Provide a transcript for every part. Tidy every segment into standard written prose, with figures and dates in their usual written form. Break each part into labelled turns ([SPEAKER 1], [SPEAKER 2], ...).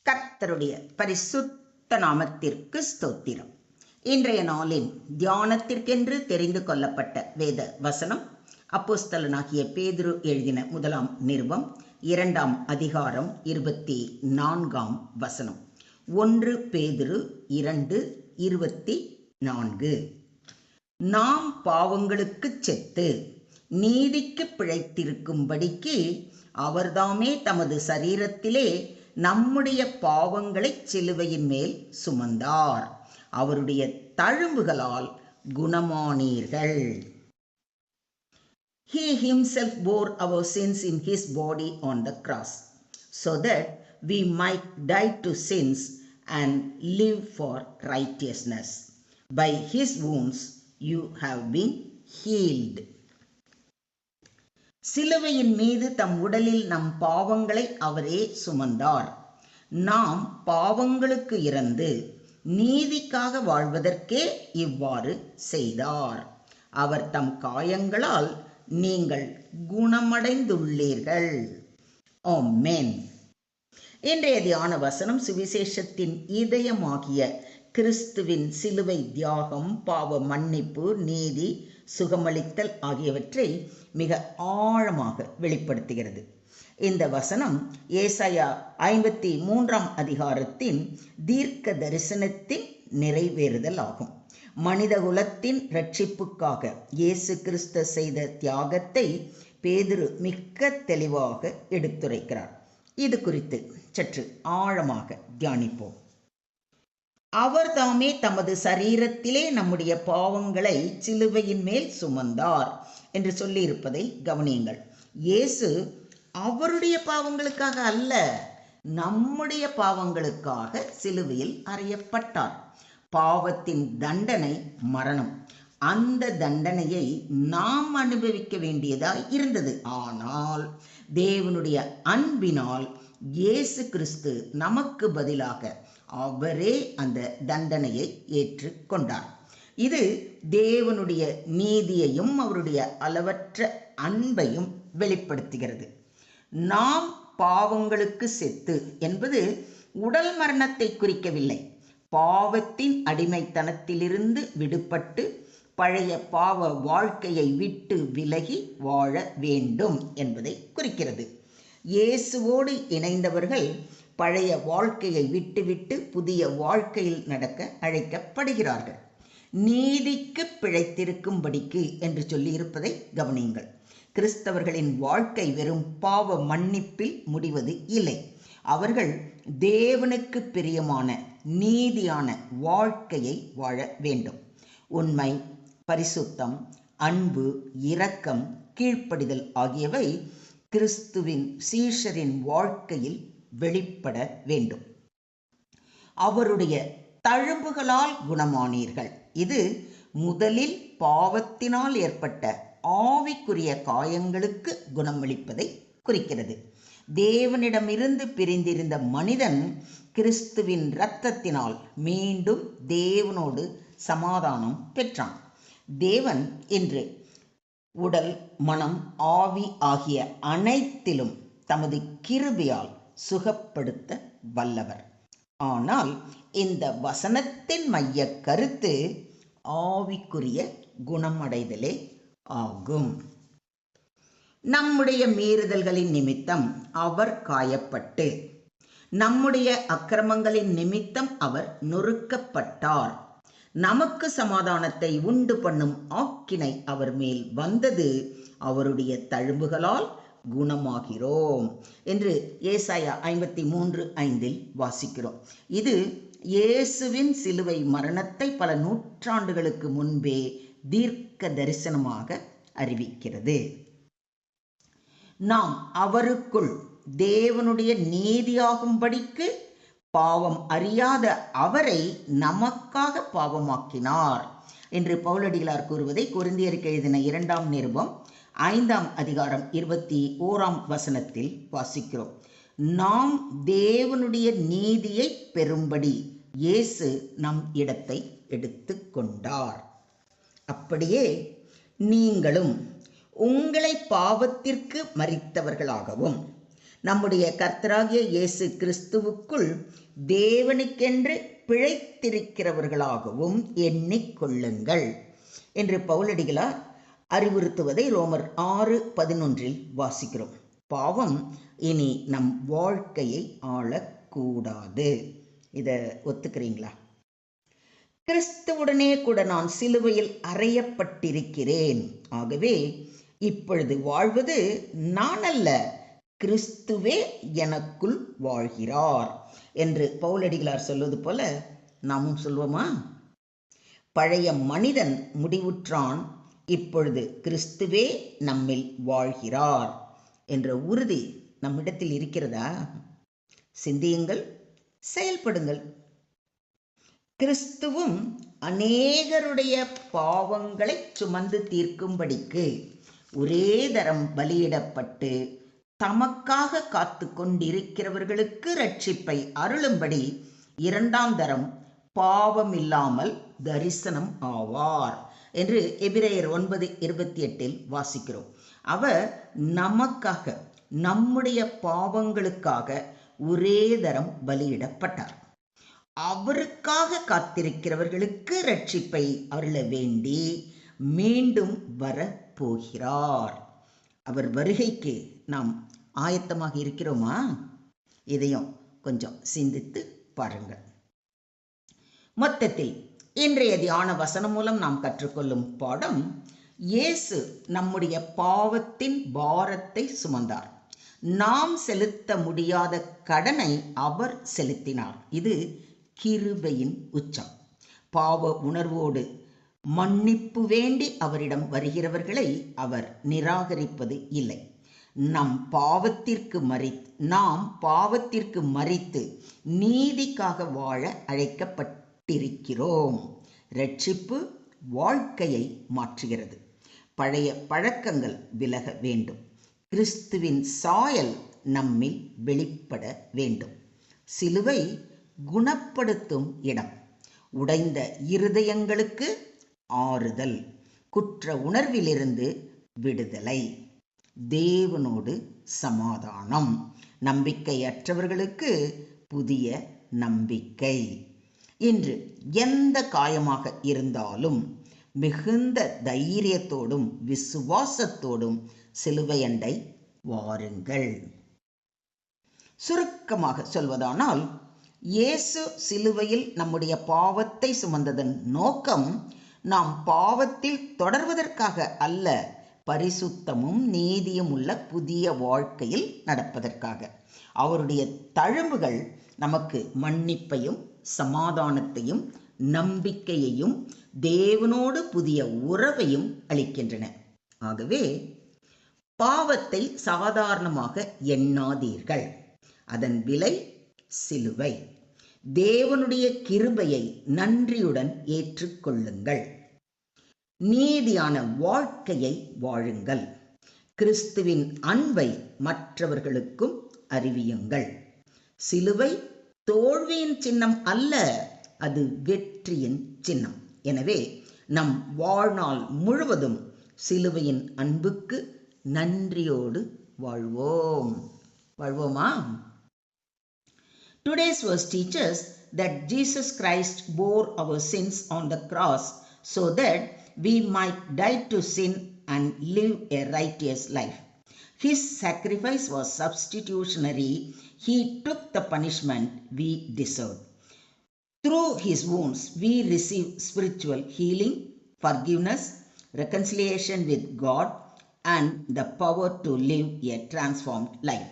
[SPEAKER 1] கர்த்தருடைய பரிசுத்த நாமத்திற்கு ஸ்தோத்திரம். இன்றைய நாளின் தியானத்திற்கென்று தெரிந்து கொள்ளப்பட்ட வேத வசனம் அப்போஸ்தலனாகிய பேதுரு எழுதின 1 நிருபம் 2 அதிகாரம் 24 வசனம். 1 பேதுரு 2:24. நாம் பாவங்களுக்கு செத்து நீதிக்கு பிழைத்திருக்கும்படிக்கு அவர்தாமே தமது சரீரத்திலே நம்முடைய பாவங்களை சிலுவையின் மேல் சுமந்தார். அவருடைய தழும்புகளால் குணமானீர்கள். He himself bore our sins in his body on the cross, so that we might die to sins and live for righteousness. By his wounds you have been healed. சிலுவையின் மீது தம் உடலில் நம் பாவங்களை அவரே சுமந்தார். நாம் பாவங்களுக்கு இறந்து நீதிக்காக வாழ்வதற்கே இவ்வாறு செய்தார். அவர் தம் காயங்களால் நீங்கள் குணமடைந்துள்ளீர்கள். ஆமென். இன்றைய தியான வசனம் சுவிசேஷத்தின் இதயமாகிய கிறிஸ்துவின் சிலுவை தியாகம், பாவ மன்னிப்பு, நீதி, சுகமளித்தல் ஆகியவற்றை மிக ஆழமாக வெளிப்படுத்துகிறது. இந்த வசனம் ஏசாயா 53 அதிகாரத்தின் தீர்க்க தரிசனத்தின் நிறைவேறுதல் ஆகும். மனிதகுலத்தின் இரட்சிப்புக்காக இயேசு கிறிஸ்து செய்த தியாகத்தை பேதுரு மிக்க தெளிவாக எடுத்துரைக்கிறார். இது குறித்து சற்று ஆழமாக தியானிப்போம். அவர் தாமே தமது சரீரத்திலே நம்முடைய பாவங்களை சிலுவையின் மேல் சுமந்தார் என்று சொல்லியிருப்பதை கவனியுங்கள். இயேசு அவருடைய பாவங்களுக்காக அல்ல, நம்முடைய பாவங்களுக்காக சிலுவையில் அறையப்பட்டார். பாவத்தின் தண்டனை மரணம். அந்த தண்டனையை நாம் அனுபவிக்க வேண்டியதாய் இருந்தது. ஆனால் தேவனுடைய அன்பினால் இயேசு கிறிஸ்து நமக்கு பதிலாக அவரே அந்த தண்டனையை ஏற்றுக்கொண்டார். இது தேவனுடைய நீதியையும் அவருடைய அளவற்ற அன்பையும் வெளிப்படுத்துகிறது. நாம் பாவங்களுக்கு செத்து என்பது உடல் மரணத்தை குறிக்கவில்லை. பாவத்தின் அடிமைத்தனத்திலிருந்து விடுபட்டு பழைய பாவ வாழ்க்கையை விட்டு விலகி வாழ வேண்டும் என்பதை குறிக்கிறது. இயேசுவோடு இணைந்தவர்கள் பழைய வாழ்க்கையை விட்டுவிட்டு புதிய வாழ்க்கையில் நடக்க அழைக்கப்படுகிறார்கள். நீதிக்கு பிழைத்திருக்கும்படிக்கு என்று சொல்லியிருப்பதை கவனியுங்கள். கிறிஸ்தவர்களின் வாழ்க்கை வெறும் பாவ மன்னிப்பில் முடிவது இல்லை. அவர்கள் தேவனுக்கு பிரியமான நீதியான வாழ்க்கையை வாழ வேண்டும். உண்மை, பரிசுத்தம், அன்பு, இரக்கம், கீழ்ப்படிதல் ஆகியவை கிறிஸ்துவின் சீஷரின் வாழ்க்கையில் வெளிப்பட வேண்டும். அவருடைய தழும்புகளால் குணமானீர்கள். இது முதலில் பாவத்தினால் ஏற்பட்ட ஆவிக்குரிய காயங்களுக்கு குணமளிப்பதை குறிக்கிறது. தேவனிடமிருந்து பிரிந்திருந்த மனிதன் கிறிஸ்துவின் இரத்தத்தினால் மீண்டும் தேவனோடு சமாதானம் பெற்றான். தேவன் இன்று உடல், மனம், ஆவி ஆகிய அனைத்திலும் தமது கிருபையால் சுகப்படுத்த வல்லவர். ஆனால் இந்த வசனத்தின் மைய கருத்து ஆவிக்குரிய குணமடைதலே ஆகும். நம்முடைய மீறுதல்களின் நிமித்தம் அவர் காயப்பட்டு, நம்முடைய அக்கிரமங்களின் நிமித்தம் அவர் நொறுக்கப்பட்டார். நமக்கு சமாதானத்தை உண்டு பண்ணும் ஆக்கினை அவர் மேல் வந்தது. அவருடைய தழும்புகளால் குணமாகிறோம் என்று ஏசாயா 53:5 வாசிக்கிறோம். இது இயேசுவின் சிலுவை மரணத்தை பல நூற்றாண்டுகளுக்கு முன்பே தீர்க்க தரிசனமாக அறிவிக்கிறது. நாம் அவருக்குள் தேவனுடைய நீதியாகும்படிக்கு பாவம் அறியாத அவரை நமக்காக பாவமாக்கினார் என்று பவுலடிகளார் கூறுவதை கொரிந்தியருக்கு எழுதின 2 நிருபம் 5 அதிகாரம் 21 வசனத்தில் வாசிக்கிறோம். நாம் தேவனுடைய நீதியை பெறும்படி இயேசு நம் இடத்தை எடுத்துக்கொண்டார். அப்படியே நீங்களும் உங்களை பாவத்திற்கு மரித்தவர்களாகவும் நம்முடைய கர்த்தராகிய இயேசு கிறிஸ்துவுக்குள் தேவனுக்கென்று பிழைத்திருக்கிறவர்களாகவும் எண்ணிக்கொள்ளுங்கள் என்று பவுலடிகளார் அறிவுறுத்துவதை ரோமர் 6:11 வாசிக்கிறோம். பாவம் இனி நம் வாழ்க்கையை ஆளக்கூடாது. இதை ஒத்துக்கிறீங்களா? கிறிஸ்துவுடனே கூட நான் சிலுவையில் அறையப்பட்டிருக்கிறேன். ஆகவே இப்பொழுது வாழ்வது நான் அல்ல, கிறிஸ்துவே எனக்குள் வாழ்கிறார் என்று பவுலடிகளார் சொல்வது போல நாமும் சொல்வோமா? பழைய மனிதன் முடிவுற்றான், இப்பொழுது கிறிஸ்துவே நம்மில் வாழ்கிறார் என்ற உறுதி நம்மிடத்தில் இருக்கிறதா? சிந்தியுங்கள், செயல்படுங்கள். கிறிஸ்துவும் அநேகருடைய பாவங்களை சுமந்து தீர்க்கும்படிக்கு ஒரே தரம் பலியிடப்பட்டு தமக்காக காத்து கொண்டிருக்கிறவர்களுக்கு ரட்சிப்பை அருளும்படி இரண்டாம் தரம் பாவமில்லாமல் தரிசனம் ஆவார் என்று எபிரேயர் 9:28 வாசிக்கிறோம். அவர் நமக்காக, நம்முடைய பாவங்களுக்காக ஒரே தரம் பலியிடப்பட்டார். அவருக்காக காத்திருக்கிறவர்களுக்கு ரட்சிப்பை அருள வேண்டி மீண்டும் வரப்போகிறார். அவர் வருகைக்கு நாம் ஆயத்தமாக இருக்கிறோமா? இதையும் கொஞ்சம் சிந்தித்து பாருங்கள். மொத்தத்தில் இன்றைய தியான வசனம் மூலம் நாம் கற்றுக்கொள்ளும் பாடம், இயேசு நம்முடைய பாவத்தின் பாரத்தை சுமந்தார். நாம் செலுத்த முடியாத கடனை அவர் செலுத்தினார். இது கிருபையின் உச்சம். பாவ உணர்வோடு மன்னிப்பு வேண்டி அவரிடம் வருகிறவர்களை அவர் நிராகரிப்பது இல்லை. நாம் பாவத்திற்கு மரித்து நீதிக்காக வாழ அழைக்கப்பட்டிருக்கிறோம். ரட்சிப்பு வாழ்க்கையை மாற்றுகிறது. பழைய பழக்கங்கள் விலக வேண்டும். கிறிஸ்துவின் சாயல் நம்மில் வெளிப்பட வேண்டும். சிலுவை குணப்படுத்தும் இடம். உடைந்த இருதயங்களுக்கு ஆறுதல், குற்ற உணர்விலிருந்து விடுதலை, தேவனோடு சமாதானம், நம்பிக்கையற்றவர்களுக்கு புதிய நம்பிக்கை. இன்று எந்த காயமாக இருந்தாலும் மிகுந்த தைரியத்தோடும் விசுவாசத்தோடும் சிலுவையண்டை வாருங்கள். சுருக்கமாக சொல்வதானால், இயேசு சிலுவையில் நம்முடைய பாவத்தை சுமந்ததன் நோக்கம் நாம் பாவத்தில் தொடர்வதற்காக அல்ல, பரிசுத்தமும் நீதியும் உள்ள புதிய வாழ்க்கையில் நடப்பதற்காக. அவருடைய தழும்புகள் நமக்கு மன்னிப்பையும் சமாதானத்தையும் நம்பிக்கையையும் தேவனோடு புதிய உறவையும் அளிக்கின்றன. ஆகவே பாவத்தை சாதாரணமாக எண்ணாதீர்கள். அதன் விலை சிலுவை. தேவனுடைய கிருபையை நன்றியுடன் ஏற்றுக்கொள்ளுங்கள். நீதியான வாழ்க்கையை வாழுங்கள். கிறிஸ்துவின் அன்பை மற்றவர்களுக்கும் அறிவியுங்கள். சிலுவை தோல்வியின் சின்னம் அல்ல, அது வெற்றியின் சின்னம். எனவே நம் வாழ்நாள் முழுவதும் சிலுவையின் அன்புக்கு நன்றியோடு வாழ்வோமா? Today's verse teaches that Jesus Christ bore our sins on the cross so that we might die to sin and live a righteous life. His sacrifice was substitutionary. He took the punishment we deserved. Through his wounds, we receive spiritual healing, forgiveness, reconciliation with God, and the power to live a transformed life.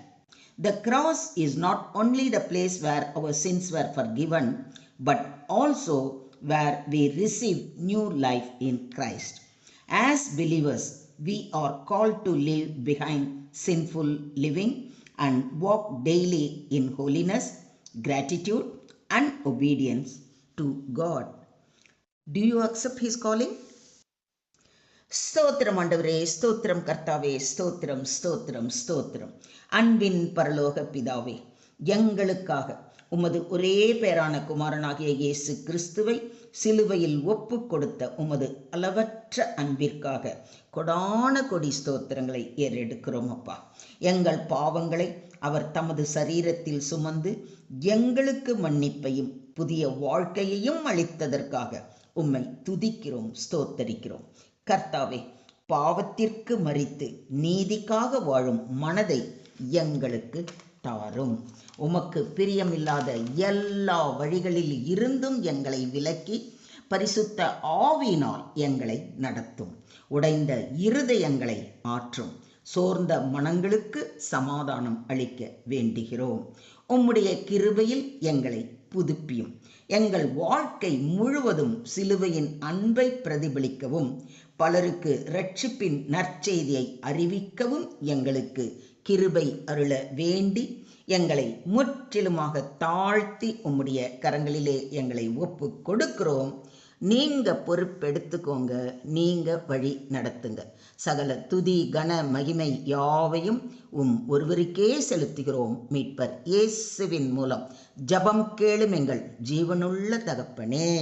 [SPEAKER 1] The cross is not only the place where our sins were forgiven, but also where we receive new life in Christ. As believers, we are called to leave behind sinful living and walk daily in holiness, gratitude, and obedience to God. Do you accept his calling? ஸ்தோத்திரம் ஆண்டவரே, ஸ்தோத்திரம் கர்த்தாவே, ஸ்தோத்திரம் ஸ்தோத்திரம் ஸ்தோத்திரம். அன்பின் பரலோக பிதாவே, எங்களுக்காக உமது ஒரே பேரான குமாரனாகிய இயேசு கிறிஸ்துவை சிலுவையில் ஒப்பு கொடுத்த உமது அளவற்ற அன்பிற்காக கொடான கொடி ஸ்தோத்திரங்களை ஏறெடுக்கிறோம் அப்பா. எங்கள் பாவங்களை அவர் தமது சரீரத்தில் சுமந்து எங்களுக்கு மன்னிப்பையும் புதிய வாழ்க்கையையும் அளித்ததற்காக உம்மை துதிக்கிறோம், ஸ்தோத்தரிக்கிறோம். கர்த்தாவே, பாவத்திற்கு மரித்து நீதிக்காக வாழும் மனதை எங்களுக்கு தாரும். உமக்கு பிரியமில்லாத எல்லா வழிகளில் இருந்தும் எங்களை விலக்கி பரிசுத்த ஆவியினால் எங்களை நடத்தும். உடைந்த இருதயங்களை ஆற்றும். சோர்ந்த மனங்களுக்கு சமாதானம் அளிக்க வேண்டுகிறோம். உம்முடைய கிருபையில் எங்களை புதுப்பியும். எங்கள் வாழ்க்கை முழுவதும் சிலுவையின் அன்பை பிரதிபலிக்கவும் பலருக்கு இரட்சிப்பின் நற்செய்தியை அறிவிக்கவும் எங்களுக்கு கிருபை அருள வேண்டி எங்களை முற்றிலுமாக தாழ்த்தி உம்முடைய கரங்களிலே எங்களை ஒப்பு கொடுக்கிறோம். நீங்க பொறுப்பெடுத்துக்கோங்க, நீங்க வழி நடத்துங்க. சகல துதி கன மகிமை யாவையும் ஒருவருக்கே செலுத்துகிறோம். மீட்பர் இயேசுவின் மூலம் ஜெபம் கேளும் எங்கள் ஜீவனுள்ள தகப்பனே,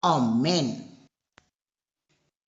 [SPEAKER 1] ஆமென்.